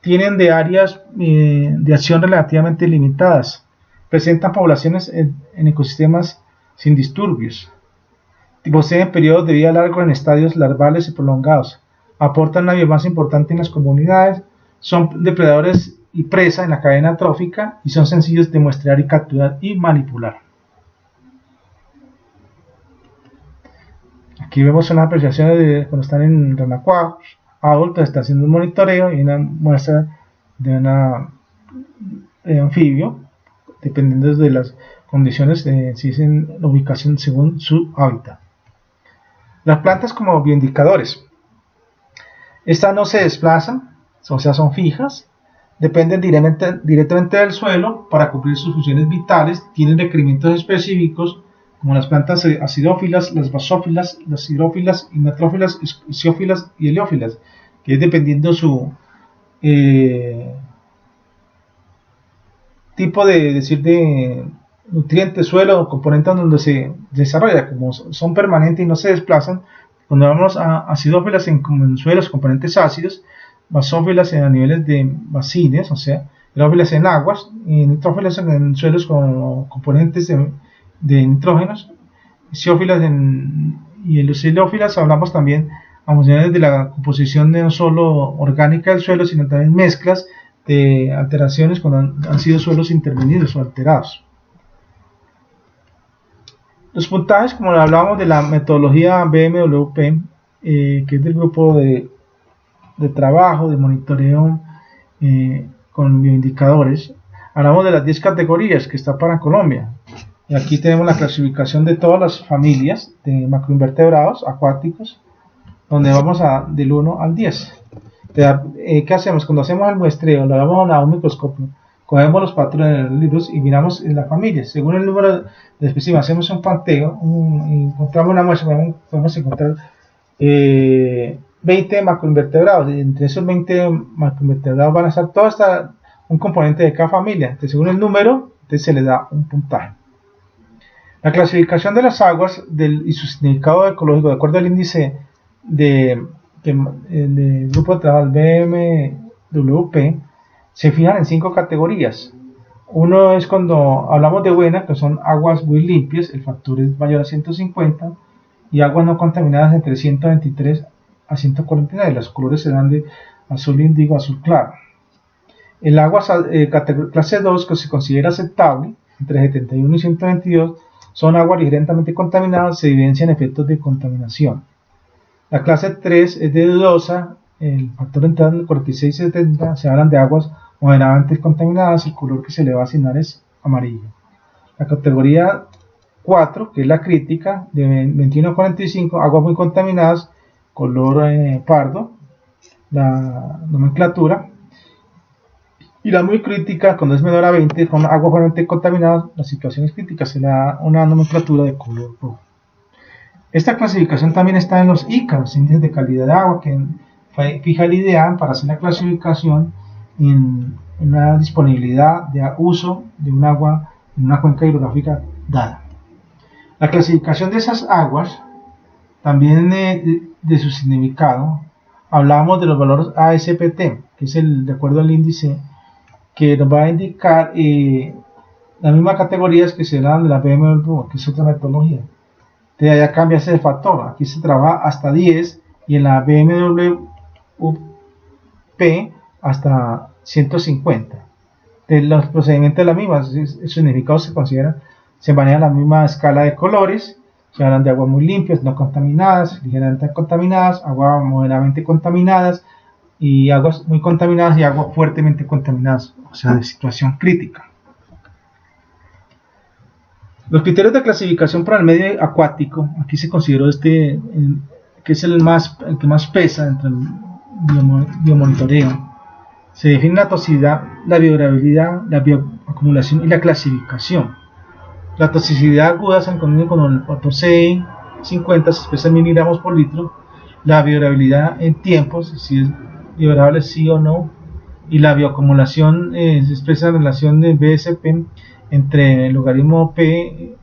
Tienen de áreas de acción relativamente limitadas. Presentan poblaciones en ecosistemas sin disturbios. Poseen periodos de vida largos en estadios larvales y prolongados. Aportan una biomasa importante en las comunidades. Son depredadores y presa en la cadena trófica y son sencillos de muestrear y capturar y manipular. Aquí vemos una apreciación de cuando están en renacuajos adultos, está haciendo un monitoreo y una muestra de un anfibio, dependiendo de las condiciones, si es en la ubicación según su hábitat. Las plantas como bioindicadores. Estas no se desplazan, o sea, son fijas, dependen directamente del suelo para cumplir sus funciones vitales, tienen requerimientos específicos, como las plantas acidófilas, las basófilas, las hidrófilas, inatrófilas, isófilas y heliófilas, que es dependiendo su tipo de nutrientes, suelo o componentes donde se desarrolla. Como son permanentes y no se desplazan, cuando vamos a acidófilas en suelos componentes ácidos, basófilas en niveles de bacines, o sea, hidrófilas en aguas, y nitrófilas en suelos con componentes de nitrógenos, xeófilas y en los xilófilas hablamos también a funciones de la composición no solo orgánica del suelo, sino también mezclas de alteraciones cuando han sido suelos intervenidos o alterados. Los puntajes, como hablábamos de la metodología BMWP, que es del grupo de trabajo, de monitoreo con bioindicadores, hablamos de las 10 categorías que está para Colombia. Y aquí tenemos la clasificación de todas las familias de macroinvertebrados acuáticos, donde vamos del 1 al 10. ¿Qué hacemos? Cuando hacemos el muestreo, lo vemos a un microscopio, cogemos los patrones de los libros y miramos en la familia. Según el número de especies, hacemos un panteo, encontramos una muestra, podemos encontrar 20 macroinvertebrados. Y entre esos 20 macroinvertebrados van a estar un componente de cada familia. Entonces, según el número, se le da un puntaje. La clasificación de las aguas y su significado ecológico, de acuerdo al índice del grupo de trabajo BMWP, se fijan en 5 categorías. Uno es cuando hablamos de buena, que son aguas muy limpias, el factor es mayor a 150, y aguas no contaminadas entre 123 a 149. Los colores serán de azul índigo, azul claro. El agua clase 2, que se considera aceptable, entre 71 y 122, son aguas ligeramente contaminadas, se evidencian efectos de contaminación. La clase 3 es de dudosa, el factor de entrada 46 y 70, se hablan de aguas moderadamente contaminadas, el color que se le va a asignar es amarillo. La categoría 4, que es la crítica, de 21 a 45, aguas muy contaminadas, color pardo, la nomenclatura. Y la muy crítica, cuando es menor a 20, con aguas fuertemente contaminadas, las situaciones críticas, se le da una nomenclatura de color rojo. Esta clasificación también está en los ICA, los índices de calidad de agua, que fija el IDEAM para hacer la clasificación en una disponibilidad de uso de un agua en una cuenca hidrográfica dada. La clasificación de esas aguas, también de su significado, hablamos de los valores ASPT, que es de acuerdo al índice que nos va a indicar las mismas categorías que se dan de la BMWP, que es otra metodología. Entonces allá cambia ese factor, aquí se trabaja hasta 10 y en la BMWP hasta 150. Los procedimientos de la misma, el significado se maneja la misma escala de colores, se hablan de aguas muy limpias, no contaminadas, ligeramente contaminadas, aguas moderadamente contaminadas, y aguas muy contaminadas y aguas fuertemente contaminadas, o sea, de situación crítica. Los criterios de clasificación para el medio acuático, aquí se consideró que es el que más pesa entre el biomonitoreo. Se define la toxicidad, la biodegradabilidad, la bioacumulación y la clasificación. La toxicidad aguda se encuentra con el factor CI 50, se expresa en miligramos por litro. La biodegradabilidad en tiempos, si es biodegradable sí o no, y la bioacumulación se expresa en relación de BSP entre el logaritmo P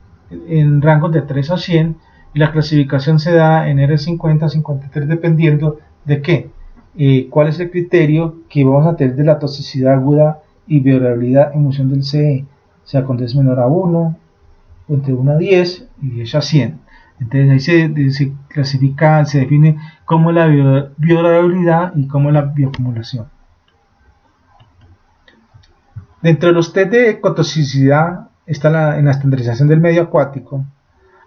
en rangos de 3 a 100, y la clasificación se da en R50 a 53 dependiendo de qué, cuál es el criterio que vamos a tener de la toxicidad aguda y biodegradabilidad en función del CE, o sea, cuando es menor a 1, entre 1 a 10 y 10 a 100. Entonces ahí se clasifica, se define cómo es la biodegradabilidad y cómo es la bioacumulación. Dentro de los test de ecotoxicidad está en la estandarización del medio acuático.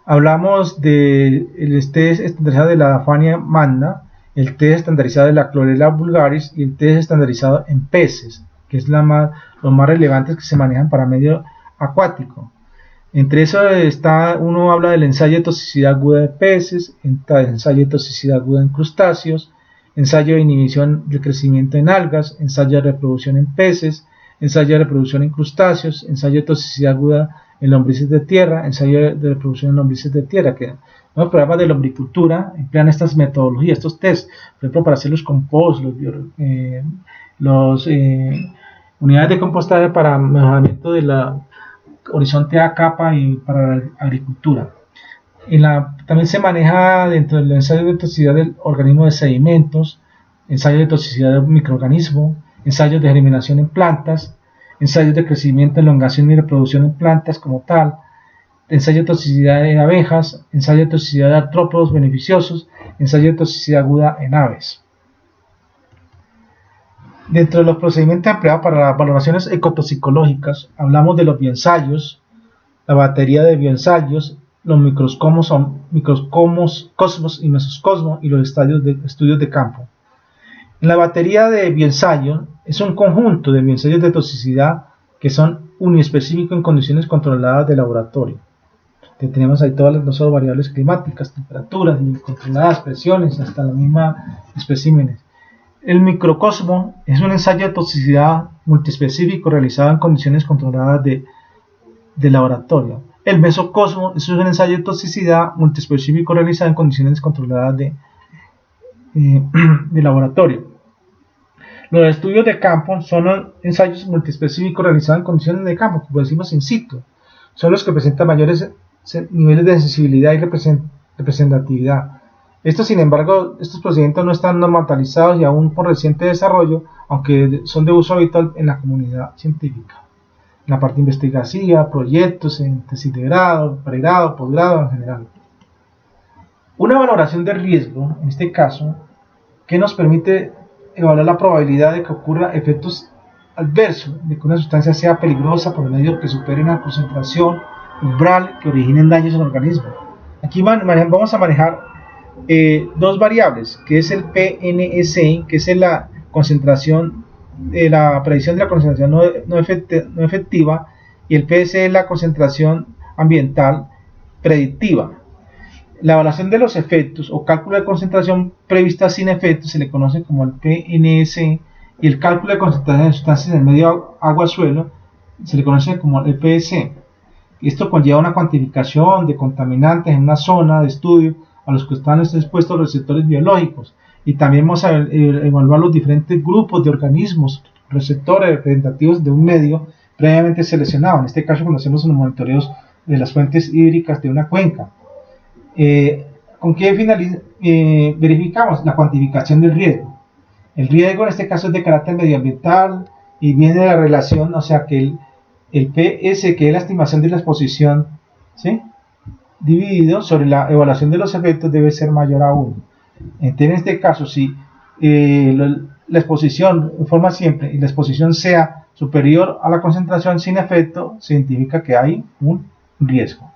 Hablamos del test estandarizado de la Fania magna, el test estandarizado de la Chlorella vulgaris y el test estandarizado en peces, que es los más relevantes que se manejan para medio acuático. Entre eso uno habla del ensayo de toxicidad aguda de peces, ensayo de toxicidad aguda en crustáceos, ensayo de inhibición del crecimiento en algas, ensayo de reproducción en peces, ensayo de reproducción en crustáceos, ensayo de toxicidad aguda en lombrices de tierra, ensayo de reproducción en lombrices de tierra, que los programas de lombricultura emplean estas metodologías, estos tests, por ejemplo, para hacer los compost, unidades de compostaje para mejoramiento de la horizonte a capa y para la agricultura. También se maneja dentro del ensayo de toxicidad del organismo de sedimentos, ensayos de toxicidad de microorganismos, ensayos de germinación en plantas, ensayos de crecimiento, elongación y reproducción en plantas como tal, ensayo de toxicidad de abejas, ensayo de toxicidad de artrópodos beneficiosos, ensayo de toxicidad aguda en aves. Dentro de los procedimientos empleados para las valoraciones ecotoxicológicas, hablamos de los bioensayos, la batería de bioensayos, los microcosmos y mesocosmos y los estudios de campo. En la batería de bioensayo es un conjunto de bioensayos de toxicidad que son uniespecíficos en condiciones controladas de laboratorio. Tenemos ahí todas las no solo variables climáticas, temperaturas y controladas, presiones, hasta la misma especímenes. El microcosmo es un ensayo de toxicidad multiespecífico realizado en condiciones controladas de laboratorio. El mesocosmo es un ensayo de toxicidad multiespecífico realizado en condiciones controladas de laboratorio. Los estudios de campo son los ensayos multiespecíficos realizados en condiciones de campo, como decimos in situ. Son los que presentan mayores niveles de sensibilidad y representatividad. Sin embargo, estos procedimientos no están normalizados y aún por reciente desarrollo, aunque son de uso habitual en la comunidad científica. En la parte investigativa, proyectos, en tesis de grado, pregrado, posgrado en general. Una valoración de riesgo, en este caso, que nos permite evaluar la probabilidad de que ocurra efectos adversos, de que una sustancia sea peligrosa por medio que supere una concentración umbral que originen daños en el organismo. Aquí vamos a manejar dos variables, que es el PNS, que es la concentración, la predicción de la concentración no efectiva, y el PS es la concentración ambiental predictiva. La evaluación de los efectos o cálculo de concentración prevista sin efectos se le conoce como el PNS, y el cálculo de concentración de sustancias en el medio agua-suelo se le conoce como el PS. Esto conlleva una cuantificación de contaminantes en una zona de estudio a los que están expuestos los receptores biológicos, y también vamos a evaluar los diferentes grupos de organismos receptores representativos de un medio previamente seleccionado. En este caso, cuando hacemos unos monitoreos de las fuentes hídricas de una cuenca. ¿Con qué verificamos? La cuantificación del riesgo. El riesgo en este caso es de carácter medioambiental y viene de la relación, o sea que el PS, que es la estimación de la exposición, ¿sí?, dividido sobre la evaluación de los efectos, debe ser mayor a 1. Entonces, en este caso, si la exposición, forma siempre, y la exposición sea superior a la concentración sin efecto, se identifica que hay un riesgo.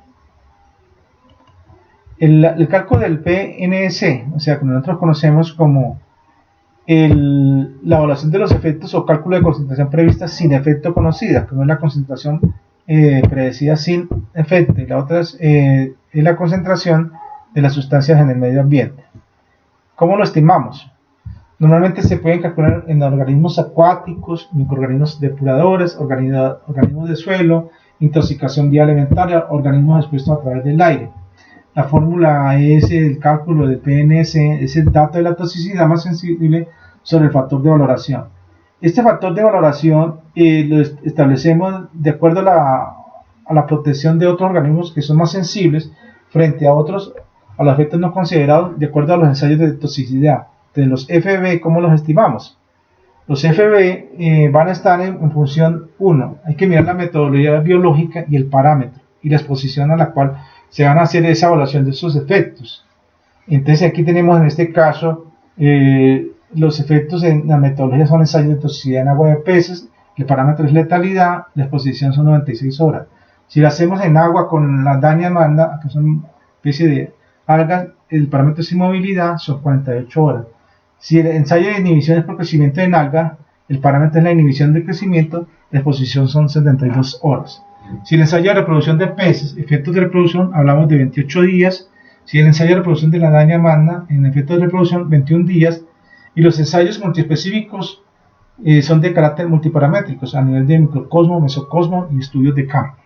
El cálculo del PNS, o sea, que nosotros conocemos como la evaluación de los efectos o cálculo de concentración prevista sin efecto conocida, como es la concentración predecida sin efecto, y la otra es la concentración de las sustancias en el medio ambiente. ¿Cómo lo estimamos? Normalmente se pueden calcular en organismos acuáticos, microorganismos depuradores, organismos de suelo, intoxicación vía alimentaria, organismos expuestos a través del aire. La fórmula es el cálculo del PNS, es el dato de la toxicidad más sensible sobre el factor de valoración. Este factor de valoración lo establecemos de acuerdo a la protección de otros organismos que son más sensibles frente a otros, a los efectos no considerados, de acuerdo a los ensayos de toxicidad. De los FB, ¿cómo los estimamos? Los FB van a estar en función 1. Hay que mirar la metodología biológica y el parámetro y la exposición a la cual se van a hacer esa evaluación de esos efectos. Entonces aquí tenemos en este caso los efectos en la metodología son ensayos de toxicidad en agua de peces, el parámetro es letalidad, la exposición son 96 horas. Si lo hacemos en agua con la Dania manda, que son una especie de algas, el parámetro es inmovilidad, son 48 horas. Si el ensayo de inhibición es por crecimiento en alga, el parámetro es la inhibición del crecimiento, la exposición son 72 horas. Si el ensayo de reproducción de peces, efectos de reproducción, hablamos de 28 días. Si el ensayo de reproducción de la Dania magna, en efectos de reproducción, 21 días. Y los ensayos multiespecíficos son de carácter multiparamétricos, a nivel de microcosmo, mesocosmo y estudios de campo.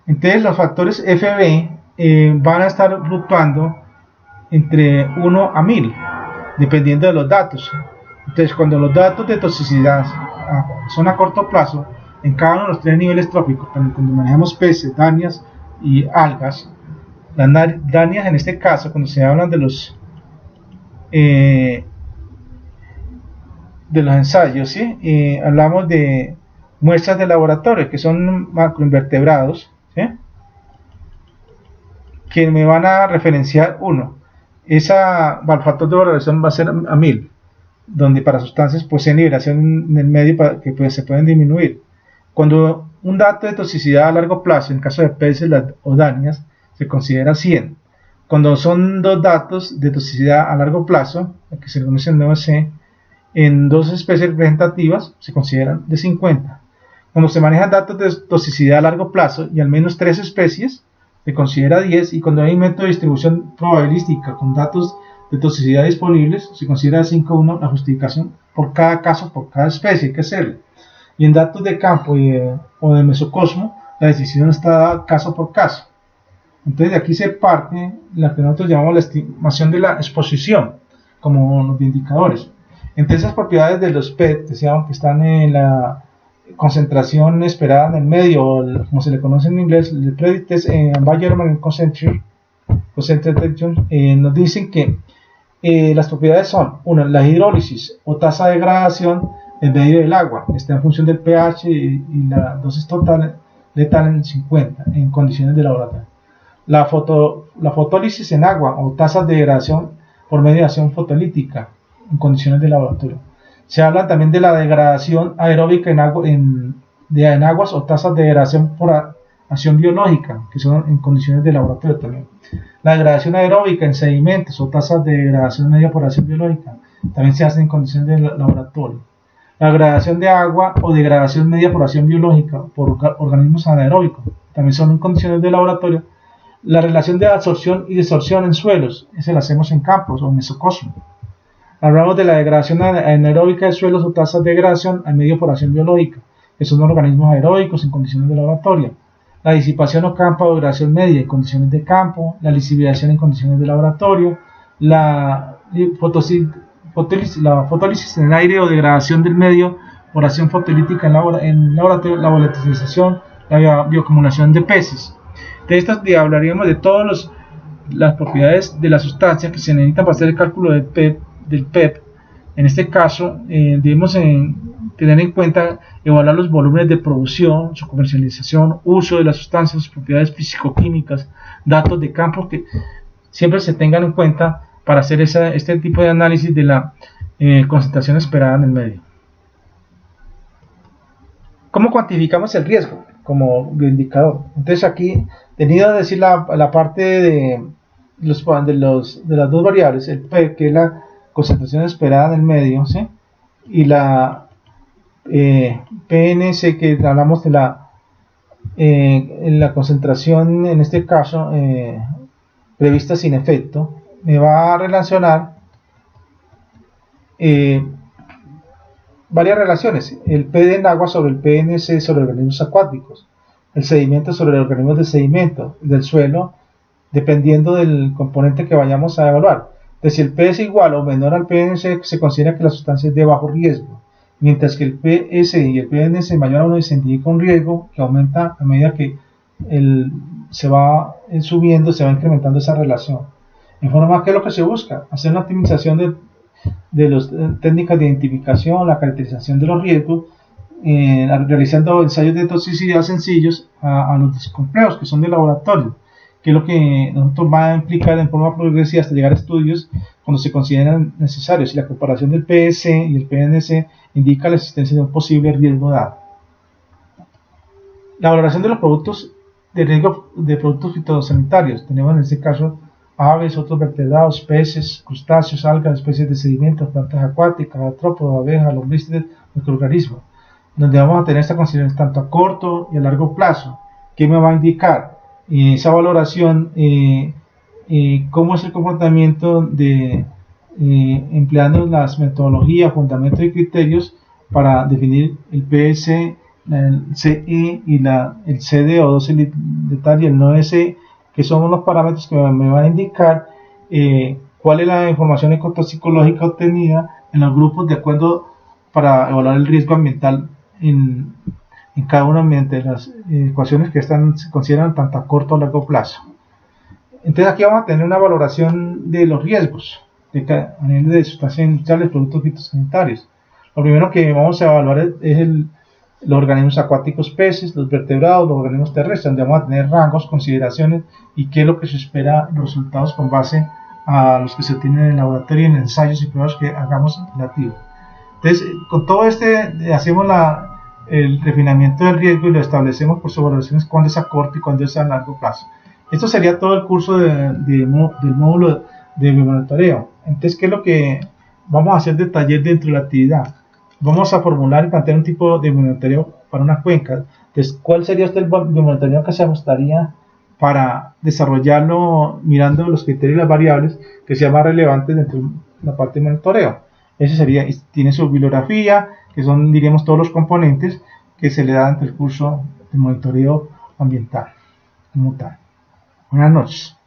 Entonces, los factores FB van a estar fluctuando entre 1 a 1000, dependiendo de los datos. Entonces, cuando los datos de toxicidad son a corto plazo, en cada uno de los 3 niveles tróficos, cuando manejamos peces, danias y algas, las danias en este caso, cuando se hablan de los eh, de los ensayos, ¿sí? Hablamos de muestras de laboratorio, que son macroinvertebrados, ¿sí? Que me van a referenciar uno. Esa factor de valoración va a ser a 1000, donde para sustancias poseen liberación en el medio que pues, se pueden disminuir. Cuando un dato de toxicidad a largo plazo, en caso de peces o dañas, se considera 100. Cuando son dos datos de toxicidad a largo plazo, que se conoce en NOC, en dos especies representativas, se consideran de 50. Cuando se manejan datos de toxicidad a largo plazo y al menos 3 especies, se considera 10, y cuando hay un método de distribución probabilística con datos de toxicidad disponibles, se considera 5.1 la justificación por cada caso, por cada especie, hay que hacerlo. Y en datos de campo o de mesocosmo, la decisión está dada caso por caso. Entonces de aquí se parte la que nosotros llamamos la estimación de la exposición, como los indicadores. Entre esas propiedades de los PET, decíamos que están en la concentración esperada en el medio, o como se le conoce en inglés, el Predicted Test Environment Concentration, nos dicen que las propiedades son, una, la hidrólisis o tasa de degradación en medio del agua, está en función del pH y la dosis total letal en 50 en condiciones de laboratorio. La fotólisis en agua o tasas de degradación por medio de acción fotolítica en condiciones de laboratorio. Se habla también de la degradación aeróbica en aguas o tasas de degradación por acción biológica, que son en condiciones de laboratorio también. La degradación aeróbica en sedimentos o tasas de degradación media por acción biológica también se hacen en condiciones de laboratorio. La degradación de agua o degradación media por acción biológica por organismos anaeróbicos también son en condiciones de laboratorio. La relación de absorción y desorción en suelos, esa la hacemos en campos o mesocosmo. Hablamos de la degradación anaeróbica de suelos o tasas de degradación al medio por acción biológica, que son organismos aeróbicos en condiciones de laboratorio. La disipación o campo o degradación media en condiciones de campo, la lisificación en condiciones de laboratorio, la fotólisis en el aire o degradación del medio por acción fotolítica en laboratorio, la volatilización, la bioacumulación de peces. De estas hablaríamos de todas las propiedades de la sustancia que se necesitan para hacer el cálculo del PEP. En este caso, debemos tener en cuenta evaluar los volúmenes de producción, su comercialización, uso de las sustancias, sus propiedades físico-químicas, datos de campo que siempre se tengan en cuenta para hacer este tipo de análisis de la concentración esperada en el medio. ¿Cómo cuantificamos el riesgo como indicador? Entonces aquí, tenido a decir la parte de las dos variables, el P, que es la concentración esperada en el medio, ¿sí? Y la PNC, que hablamos de la concentración, en este caso, prevista sin efecto, me va a relacionar varias relaciones: el PD en agua sobre el PNC sobre organismos acuáticos, el sedimento sobre organismos de sedimento, del suelo, dependiendo del componente que vayamos a evaluar. Entonces, si el P es igual o menor al PNC, se considera que la sustancia es de bajo riesgo, mientras que el PS y el PNC mayor a 1 se indica un riesgo que aumenta a medida que se va subiendo, se va incrementando esa relación. En forma que lo que se busca, hacer una optimización de las técnicas de identificación, la caracterización de los riesgos, realizando ensayos de toxicidad sencillos a los complejos que son de laboratorio, que es lo que nosotros va a implicar en forma progresiva hasta llegar a estudios cuando se consideran necesarios, y la comparación del PS y el PNC indica la existencia de un posible riesgo dado. La valoración de los productos de riesgo de productos fitosanitarios: tenemos en este caso aves, otros vertebrados, peces, crustáceos, algas, especies de sedimentos, plantas acuáticas, artrópodos, abejas, lombrices, microorganismos, donde vamos a tener esta consideración tanto a corto y a largo plazo. ¿Qué me va a indicar esa valoración? Cómo es el comportamiento empleando las metodologías, fundamentos y criterios para definir el PS, el CE y el CD o dosis letal y el NOS, que son los parámetros que me van a indicar cuál es la información ecotoxicológica obtenida en los grupos de acuerdo para evaluar el riesgo ambiental en cada una de las ecuaciones que se consideran tanto a corto o a largo plazo. Entonces aquí vamos a tener una valoración de los riesgos. a nivel de sustancias industriales, productos fitosanitarios. Lo primero que vamos a evaluar es los organismos acuáticos, peces, los vertebrados, los organismos terrestres, donde vamos a tener rangos, consideraciones y qué es lo que se espera, los resultados con base a los que se obtienen en el laboratorio, en ensayos y pruebas que hagamos relativo. Entonces, con todo hacemos el refinamiento del riesgo y lo establecemos por evaluaciones cuándo es a corto y cuándo es a largo plazo. Esto sería todo el curso del módulo de biomonitoreo. Entonces, ¿qué es lo que vamos a hacer de taller dentro de la actividad? Vamos a formular y plantear un tipo de biomonitoreo para una cuenca. Entonces, ¿cuál sería el biomonitoreo que se ajustaría para desarrollarlo mirando los criterios y las variables que sean más relevantes dentro de la parte de monitoreo? Ese sería, tiene su bibliografía, que son, diríamos, todos los componentes que se le dan ante el curso de monitoreo ambiental como tal. Buenas noches.